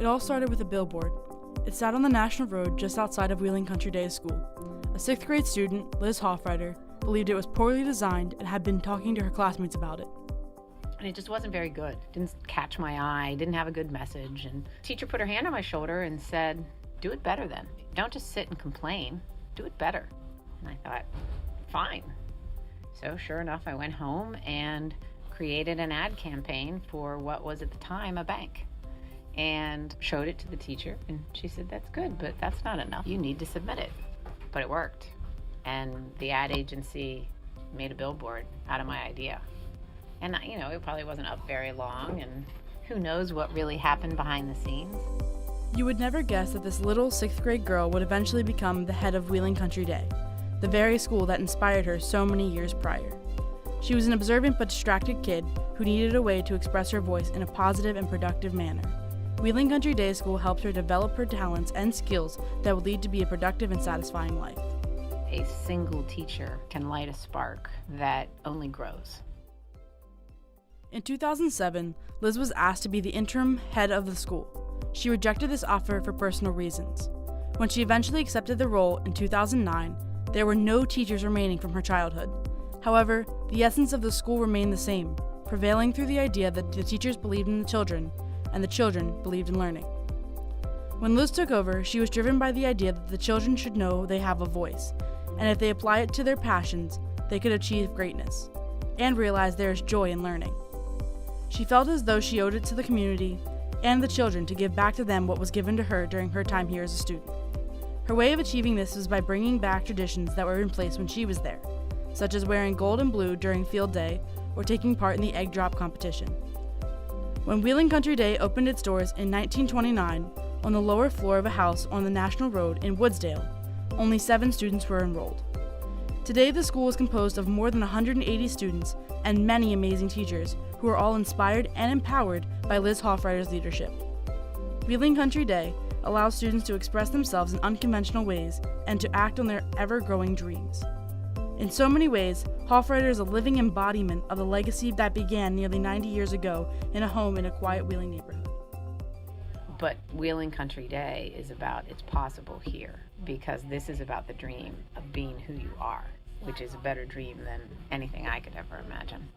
It all started with a billboard. It sat on the National Road just outside of Wheeling Country Day School. A 6th grade student, Liz Hofreuter, believed it was poorly designed and had been talking to her classmates about it. And it just wasn't very good. Didn't catch my eye, didn't have a good message. And the teacher put her hand on my shoulder and said, "Do it better then. Don't just sit and complain. Do it better." And I thought, fine. So sure enough, I went home and created an ad campaign for what was at the time a bank, and showed it to the teacher, and she said, "That's good, but that's not enough. You need to submit it." But it worked, and the ad agency made a billboard out of my idea. And it probably wasn't up very long, and who knows what really happened behind the scenes. You would never guess that this little 6th grade girl would eventually become the head of Wheeling Country Day, the very school that inspired her so many years prior. She was an observant but distracted kid who needed a way to express her voice in a positive and productive manner. Wheeling Country Day School helped her develop her talents and skills that would lead to be a productive and satisfying life. A single teacher can light a spark that only grows. In 2007, Liz was asked to be the interim head of the school. She rejected this offer for personal reasons. When she eventually accepted the role in 2009, there were no teachers remaining from her childhood. However, the essence of the school remained the same, prevailing through the idea that the teachers believed in the children, and the children believed in learning. When Liz took over, she was driven by the idea that the children should know they have a voice, and if they apply it to their passions, they could achieve greatness, and realize there is joy in learning. She felt as though she owed it to the community and the children to give back to them what was given to her during her time here as a student. Her way of achieving this was by bringing back traditions that were in place when she was there, such as wearing gold and blue during field day or taking part in the egg drop competition. When Wheeling Country Day opened its doors in 1929 on the lower floor of a house on the National Road in Woodsdale, only 7 students were enrolled. Today, the school is composed of more than 180 students and many amazing teachers who are all inspired and empowered by Liz Hofreuter's leadership. Wheeling Country Day allows students to express themselves in unconventional ways and to act on their ever-growing dreams. In so many ways, Hofreuter is a living embodiment of the legacy that began nearly 90 years ago in a home in a quiet Wheeling neighborhood. But Wheeling Country Day is about it's possible here, because this is about the dream of being who you are, which is a better dream than anything I could ever imagine.